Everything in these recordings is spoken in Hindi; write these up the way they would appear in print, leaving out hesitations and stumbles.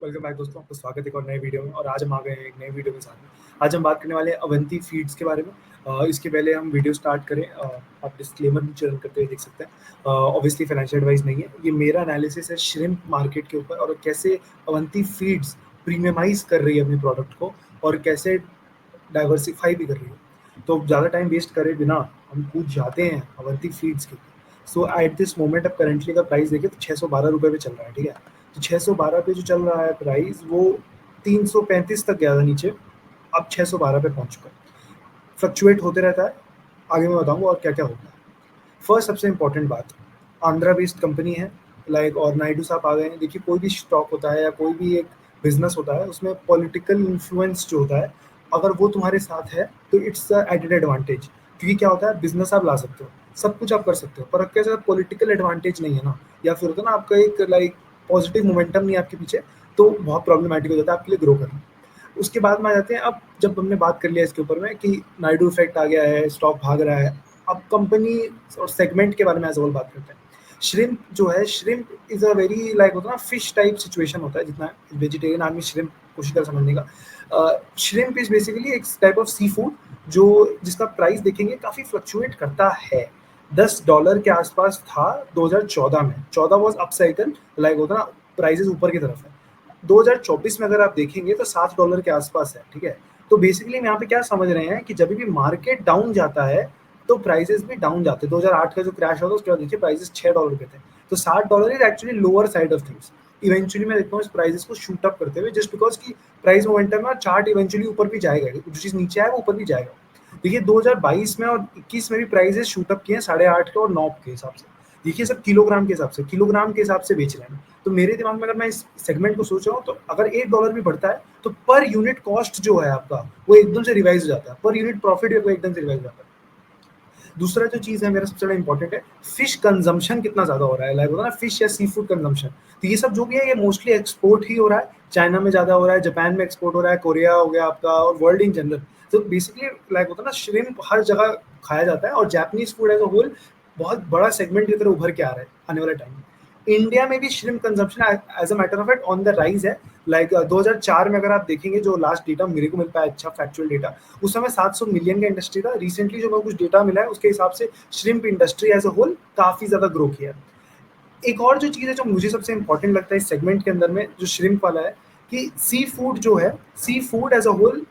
वेलकम बैक दोस्तों, आपका स्वागत है एक और नए वीडियो में। और आज हम आ गए हैं एक नए वीडियो के साथ में। आज हम बात करने वाले हैं अवंती फीड्स के बारे में। इसके पहले हम वीडियो स्टार्ट करें, आप डिस्क्लेमर नीचे रन करते हुए देख सकते हैं। ऑब्वियसली फाइनेंशियल एडवाइस नहीं है, ये मेरा एनालिसिस है श्रिम्प मार्केट के ऊपर और कैसे अवंती फीड्स प्रीमियमाइज़ कर रही है अपने प्रोडक्ट को और कैसे डाइवर्सिफ़ाई भी कर रही है। तो ज़्यादा टाइम वेस्ट करे बिना हम कूद जाते हैं अवंती फीड्स के ऊपर। सो एट दिस मोमेंट अब करंटली का प्राइस देखें तो ₹612 पे चल रहा है, ठीक है? तो 612 पे जो चल रहा है प्राइस, वो 335 तक गया था नीचे, अब 612 पे पहुंच चुका है। फ्लक्चुएट होते रहता है, आगे मैं बताऊंगा और क्या क्या होता है। फर्स्ट सबसे इंपॉर्टेंट बात, आंध्रा बेस्ड कंपनी है, लाइक और नायडू साहब आ गए हैं। देखिए, कोई भी स्टॉक होता है या कोई भी एक बिजनेस होता है, उसमें पॉलिटिकल इन्फ्लुएंस जो होता है, अगर वो तुम्हारे साथ है तो इट्स अ एडेड एडवांटेज। क्योंकि क्या होता है, बिजनेस आप ला सकते हो, सब कुछ आप कर सकते हो, पर आपके साथ पॉलिटिकल एडवांटेज नहीं है ना, या फिर होता है ना आपका एक लाइक पॉजिटिव मोमेंटम नहीं है आपके पीछे, तो बहुत प्रॉब्लमेटिक हो जाता है आपके लिए ग्रो करना। उसके बाद में आ जाते हैं, अब जब हमने बात कर लिया इसके ऊपर में कि नायडू इफेक्ट आ गया है, स्टॉक भाग रहा है, अब कंपनी और सेगमेंट के बारे में एज वेल बात करते हैं। श्रिम्प जो है, shrimp is a very like होता है ना फिश टाइप सिचुएशन होता है, जितना वेजिटेरियन आदमी श्रिम्प कोशिश कर समझने का। श्रिम्प इज बेसिकली एक टाइप ऑफ सी फूड जो जिसका प्राइस देखेंगे काफी फ्लक्चुएट करता है। $10 के आसपास था 2014 में, 14 वॉज अप साइकिल, लाइक होता ना प्राइजेस ऊपर की तरफ है। 2024 में अगर आप देखेंगे तो $7 के आसपास है, ठीक है? तो बेसिकली हम यहाँ पे क्या समझ रहे हैं कि जब भी मार्केट डाउन जाता है तो प्राइसेस भी डाउन जाते हैं। 2008 का जो क्रैश हुआ था उसके बाद देखिए प्राइसेस $6 पे थे, तो $60 is actually lower side of things. Eventually मैं देखता हूँ इस प्राइसेस को शूट अप करते हुए, जस्ट बिकॉज की प्राइस मोमेंटम में चार्ट इवेंचुअली ऊपर भी जाएगा, जो चीज नीचे है वो ऊपर भी जाएगा। देखिए 2022 में और 21 में भी प्राइसेस शूट अप किए हैं 8.5 के और 9 के हिसाब से। देखिए सब किलोग्राम के हिसाब से, किलोग्राम के हिसाब से बेच रहे हैं। तो मेरे दिमाग में अगर मैं इस सेगमेंट को सोच रहा हूँ, तो अगर $1 भी बढ़ता है तो पर यूनिट कॉस्ट जो है आपका वो एकदम से रिवाइज हो जाता है, पर यूनिट प्रॉफिट एकदम से रिवाइज हो जाता है। दूसरा जो चीज है मेरा सबसे बड़ा इंपॉर्टेंट है, फिश कंजम्पशन कितना ज्यादा हो रहा है, लाइक होता है ना फिश या सी फूड कंजम्पशन। तो ये सब जो भी है ये मोस्टली एक्सपोर्ट ही हो रहा है, चाइना में ज्यादा हो रहा है, जापान में एक्सपोर्ट हो रहा है, कोरिया हो गया आपका, और वर्ल्ड इन जनरल। तो बेसिकली लाइक होता है ना श्रिम्प हर जगह खाया जाता है, और Japanese food as a whole बहुत बड़ा सेगमेंट की तरह उभर के आ रहा है आने वाले टाइम में। इंडिया में भी shrimp consumption as a matter of fact on the rise है। लाइक 2004 में अगर आप देखेंगे, जो लास्ट डेटा मेरे को मिल पाया, अच्छा फैक्चुअल डेटा, उस समय 700 मिलियन का इंडस्ट्री था। रिसेंटली जो मेरे कुछ डेटा मिला है उसके हिसाब से shrimp industry as a whole काफी ज्यादा ग्रो किया है। एक और जो चीज है जो मुझे सबसे इंपॉर्टेंट लगता है इस सेगमेंट के अंदर में, जो श्रिम्प वाला है, कि सी फूड जो है, sea food as a whole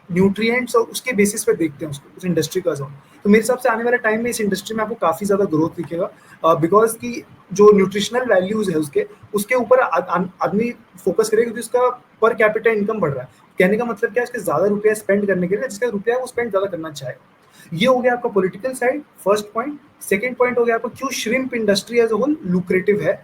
nutrients और उसके बेसिस पे देखते हैं उसको, उस इंडस्ट्री का जो। तो मेरे हिसाब से आने वाले टाइम में इस इंडस्ट्री में आपको काफी ज्यादा ग्रोथ दिखेगा, बिकॉज की जो न्यूट्रिशनल वैल्यूज है उसके उसके ऊपर आदमी फोकस करेगा, क्योंकि उसका पर कैपिटा इनकम बढ़ रहा है। कहने का मतलब क्या है, उसके ज्यादा रुपया स्पेंड करने के लिए, जिसका रुपया वो स्पेंड ज्यादा करना चाहे। ये हो गया आपका political side, first point. Second point हो गया आपका क्यों shrimp industry as a whole lucrative है।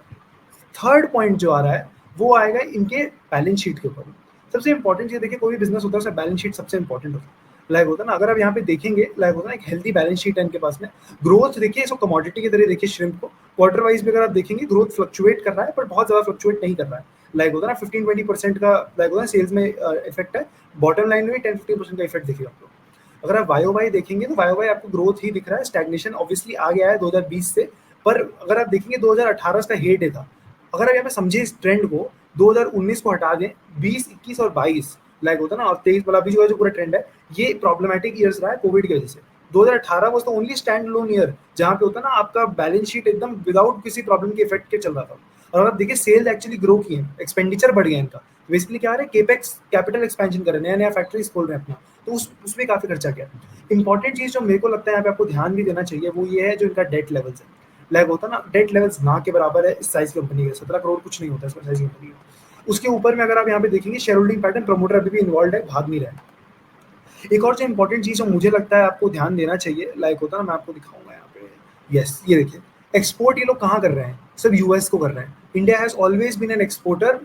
थर्ड पॉइंट जो आ रहा है वो आएगा इनके बैलेंस शीट के ऊपर। सबसे इंपॉर्टेंट चीज देखिए, कोई भी बिजनेस होता है उसका बैलेंस शीट सबसे इंपॉर्टेंट होता है। लाइक होता है ना, अगर आप यहाँ पे देखेंगे, लाइक होता है ना एक हेल्दी बैलेंस शीट है इनके पास में। ग्रोथ देखिए, इसको कमोडिटी की तरह देखिए श्रिम्प को। क्वार्टर वाइज भी अगर आप देखेंगे ग्रोथ फ्लक्चुएट कर रहा है, पर बहुत ज्यादा फ्लक्चुएट नहीं कर रहा है। लाइक होता है ना 15-20% का लाइक होता है सेल्स में इफेक्ट है, बॉटम लाइन में 10-15% का इफेक्ट दिखेगा आपको। अगर आप वाई वाई देखेंगे तो वाई वाई आपको ग्रोथ ही दिख रहा है, स्टैग्नेशन ऑब्वियसली आ गया है 2020 से। पर अगर आप देखेंगे 2018 का हेट था। अगर आप यहाँ पे समझे इस ट्रेंड को, 2019 को हटा दें, 20, 21 और 22 लाइक होता है ना, और 23 वाला भी जो पूरा ट्रेंड है, ये प्रॉब्लमेटिक ईयर्स रहा है कोविड की वजह से। 2018 was the only stand loan year जहाँ पे होता है ना आपका बैलेंस शीट एकदम विदाउट किसी प्रॉब्लम के इफेक्ट के चल रहा था। और अगर आप देखिए सेल्स एक्चुअली ग्रो किए हैं, एक्सपेंडिचर बढ़ गया इनका। बेसिकली क्या है, केपेक्स कैपिटल एक्सपेंशन कर रहे हैं, नया नया फैक्ट्रीज खोल रहे हैं अपना, तो उसमें काफी खर्चा किया। इंपॉर्टेंट चीज जो मेरे को लगता है यहाँ पे आपको ध्यान भी देना चाहिए, वो ये है जो इनका डेट लेवल्स है। लाइक होता है ना, डेट लेवल्स ना के बराबर है इस साइज कंपनी के, 17 करोड़ कुछ नहीं होता है साइज कंपनी का। उसके ऊपर में अगर आप यहाँ पे देखेंगे शेयर होल्डिंग पैटर्न, प्रमोटर अभी भी इन्वॉल्व है, भाग नहीं रहा है। एक और जो इंपॉर्टेंट चीज जो मुझे लगता है आपको ध्यान देना चाहिए, लाइक होता है ना, मैं आपको दिखाऊंगा यहाँ पे। यस, ये देखिए, एक्सपोर्ट ये लोग कहाँ कर रहे हैं, सब यूएस को कर रहे हैं। India has always been an exporter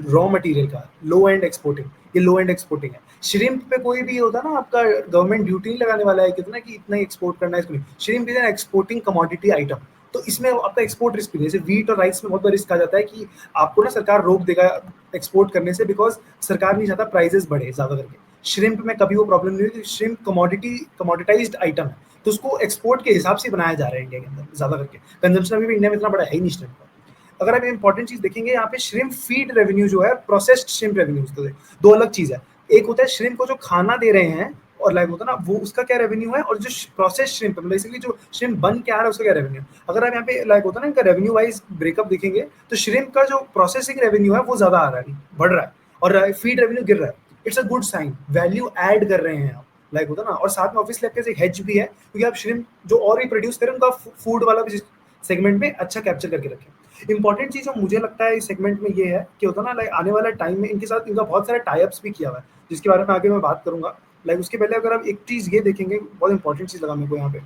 raw material का, लो एंड एक्सपोर्टिंग, ये लो एंड एक्सपोर्टिंग है। श्रिम्प पे कोई भी होता है ना आपका, गवर्नमेंट ड्यूटी नहीं लगाने वाला है कितना कि इतना ही एक्सपोर्ट करना है इसको नहीं। Shrimp is an exporting commodity item, तो इसमें आपका एक्सपोर्ट रिस्क भी, जैसे वीट और राइस में बहुत बड़ा रिस्क आ जाता है कि आपको ना सरकार रोक देगा एक्सपोर्ट करने से, बिकॉज सरकार नहीं चाहता प्राइजेस बढ़े ज्यादा करके। श्रिम्प में कभी वो प्रॉब्लम नहीं हुई, श्रिम्प कमोडिटाइज्ड आइटम है, तो उसको एक्सपोर्ट के हिसाब से बनाया जा रहा है इंडिया के अंदर ज्यादा करके। कंजम्पशन अभी भी इंडिया में इतना बड़ा है ही नहीं श्रिम्प का। अगर आप इंपॉर्टेंट चीज़ देखेंगे यहाँ पे श्रिम्प फीड रेवेन्यू जो है, प्रोसेस्ड श्रिम्प रेवेन्यूज़ तो 2 अलग चीज़ है। एक होता है श्रिम्प को जो खाना दे रहे हैं और लाइक होता है ना, वो उसका क्या रेवेन्यू है, और जो प्रोसेस्ड श्रिम्प है, बेसिकली जो श्रिम्प बन के आ रहा है उसका क्या रेवेन्यू है। अगर आप यहाँ पे लाइक होता है ना, इनका रेवेन्यू वाइज़ ब्रेकअप देखेंगे, तो श्रिम्प का जो प्रोसेसिंग रेवेन्यू है वो ज़्यादा आ रहा है, बढ़ रहा है, और फीड रेवेन्यू गिर रहा है। It's a good sign, value add कर रहे हैं आप, लाइक होता है ना। और साथ में ऑब्वियसली आपके पास एक हेज भी है, क्योंकि आप श्रिम्प जो और भी प्रोड्यूस करें उनका फूड वाला भी सेगमेंट में अच्छा कैप्चर करके रखें। इंपॉर्टेंट चीज़ जो मुझे लगता है इस सेगमेंट में ये है कि होता है ना, लाइक आने वाला टाइम में इनके साथ इनका बहुत सारे टाई अप्स भी किया हुआ है, जिसके बारे में आगे मैं बात करूंगा। लाइक उसके पहले अगर आप एक चीज़ ये देखेंगे, बहुत इंपॉर्टेंट चीज़ लगा मेरे को यहाँ पे,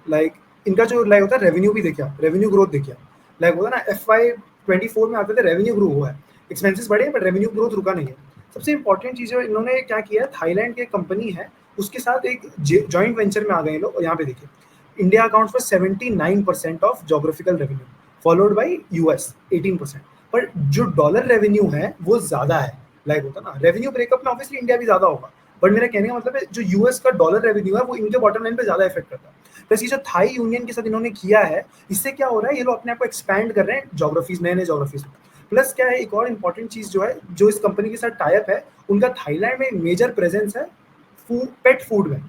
लाइक इनका जो लाइक होता है रेवेन्यू भी देखिए, रेवेन्यू ग्रोथ देखिए, लाइक होता है ना FY 24 में आते थे रेवेन्यू ग्रो हुआ है, एक्सपेंसेस बढ़े बट रेवेन्यू ग्रोथ रुका नहीं है। सबसे इंपॉर्टेंट चीज़ है इन्होंने क्या किया है, थाईलैंड की कंपनी है उसके साथ एक जॉइंट वेंचर में आ गए लोग, और यहाँ पे देखिए India accounts for 79% of geographical revenue, followed by US 18%। पर जो डॉलर रेवेन्यू है वो ज्यादा है, लाइक होता ना, रेवेन्यू ब्रेकअप में ऑब्वियसली इंडिया भी ज्यादा होगा, बट मेरा कहने का मतलब है जो यूएस का डॉलर रेवेन्यू है वो इनके बॉटम लाइन पे ज्यादा इफेक्ट करता है। प्लस ये जो थाई यूनियन के साथ इन्होंने किया है, इससे क्या हो रहा है, ये लोग अपने आप को एक्सपैंड कर रहे हैं जोग्राफीज, नए नए जोग्राफीज में। प्लस क्या है, एक और इंपॉर्टेंट चीज जो है, जो इस कंपनी के साथ टाइप है, उनका थाईलैंड में मेजर प्रेजेंस है पेट फूड में।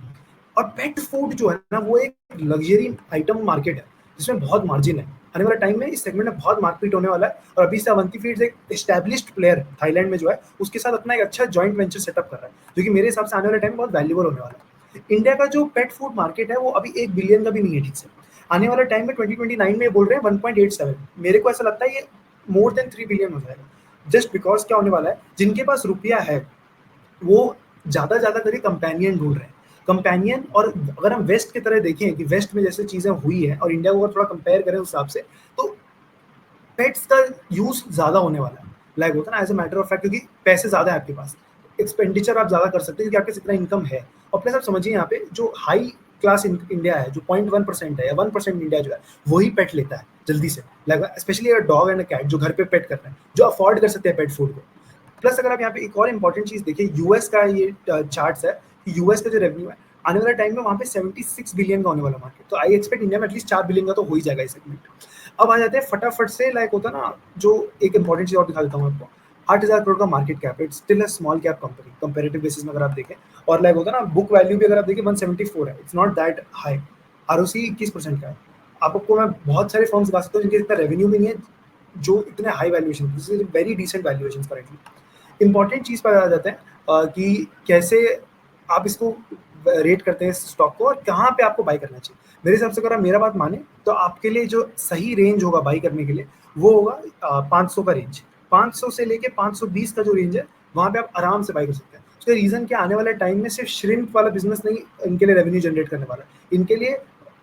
और पेट फूड जो है ना, वो एक लग्जरी आइटम मार्केट है जिसमें बहुत मार्जिन है। आने वाले टाइम में इस सेगमेंट में बहुत मार्केट होने वाला है, और अभी से अवंती फीड्स एक एस्टैब्लिश्ड प्लेयर थाईलैंड में जो है उसके साथ अपना एक अच्छा जॉइंट वेंचर सेटअप कर रहा है, जो कि मेरे हिसाब से आने वाले टाइम में बहुत वैल्यूबल होने वाला है। इंडिया का जो पेट फूड मार्केट है वो अभी 1 बिलियन का भी नहीं है ठीक से। आने वाले टाइम में 2029 में बोल रहे हैं 1.87, मेरे को ऐसा लगता है ये मोर देन 3 बिलियन हो जाएगा। जस्ट बिकॉज क्या होने वाला है, जिनके पास रुपया है वो ज्यादा करके कंपेनियन ढूंढ रहे हैं, कंपेनियन। और अगर हम वेस्ट की तरह देखें कि वेस्ट में जैसे चीजें हुई है और इंडिया को अगर थोड़ा कंपेयर करें उस हिसाब से, तो पेट्स का यूज ज्यादा होने वाला है, लाइक होता है ना, as a matter of fact, क्योंकि पैसे ज्यादा है आपके पास, एक्सपेंडिचर आप ज्यादा कर सकते हैं क्योंकि आपके इतना इनकम है। और प्लस आप समझिए यहाँ पे जो हाई क्लास इंडिया है, जो 0.1% है या 1% इंडिया जो है, वही पेट लेता है जल्दी से, like specially dog and cat जो घर पे पेट कर रहे हैं, जो अफोर्ड कर सकते हैं पेट फूड को। प्लस अगर आप यहाँ पे एक और इंपॉर्टेंट चीज देखिए, यूएस का ये चार्ट्स है कि यूएस का जो रेवेन्यू है आने वाला टाइम में वहाँ पे 76 बिलियन का होने वाला मार्केट, तो आई एक्सपेक्ट इंडिया में एटलीस्ट 4 बिलियन का तो हो ही जाएगा इस सेगमेंट। अब आ जाते हैं फटाफट से, लाइक होता ना, जो एक इंपॉर्टेंट चीज और दिखा देता हूँ आपको, 8,000 करोड़ का मार्केट कैप है, it's still a small cap company comparative basis में अगर आप देखें। और लाइक होता ना, बुक वैल्यू भी अगर आप देखें 174 है, it's not that high. ROC 21% का है। आपको मैं बहुत सारे फर्म्स बता सकता हूँ जिनके इतना रेवेन्यू भी नहीं है जो इतने high valuation, this is very decent valuation currently. Important चीज पर आ जाते हैं कि कैसे आप इसको रेट करते हैं स्टॉक को, और कहाँ पे आपको बाई करना चाहिए। मेरे हिसाब से अगर आप मेरा बात माने तो आपके लिए जो सही रेंज होगा बाई करने के लिए वो होगा 500 का रेंज, 500 से लेके 520 का जो रेंज है वहां पे आप आराम से बाई कर सकते हैं। उसका रीजन क्या, आने वाले टाइम में सिर्फ श्रिम्प वाला बिजनेस नहीं इनके लिए रेवेन्यू जनरेट करने वाला है, इनके लिए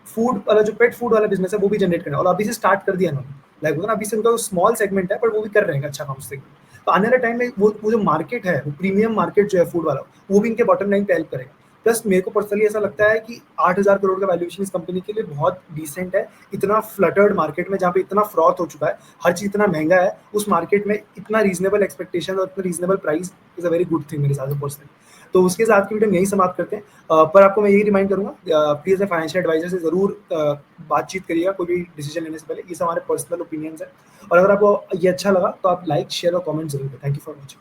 फूड वाला जो पेट फूड वाला बिजनेस है वो भी जनरेट करना है, और अभी से स्टार्ट कर दिया इन्होंने, लाइक होगा ना, अभी से उनका स्मॉल सेगमेंट है पर वो भी कर रहे हैं अच्छा काम सेगमेंट। तो आने वाले टाइम में वो जो मार्केट है, वो प्रीमियम मार्केट जो है फूड वाला, वो भी इनके बॉटम लाइन पे हेल्प करेगा। प्लस मेरे को पर्सनली ऐसा लगता है कि 8,000 करोड़ का वैल्यूएशन इस कंपनी के लिए बहुत डिसेंट है। इतना फ्लटर्ड मार्केट में जहाँ पे इतना फ्रॉथ हो चुका है, हर चीज इतना महंगा है, उस मार्केट में इतना रीजनेबल एक्सपेक्टेशन और इतना reasonable price is a very good thing मेरे हिसाब से पर्सनली। तो उसके साथ की वीडियो हम यही समाप्त करते हैं। पर आपको मैं यही रिमाइंड करूंगा, प्लीज फाइनेंशियल एडवाइजर से जरूर बातचीत करिएगा कोई भी डिसीजन लेने से पहले। ये सब हमारे पर्सनल ओपिनियंस है, और अगर आपको ये अच्छा लगा तो आप लाइक शेयर और कमेंट जरूर करें। Thank you for watching.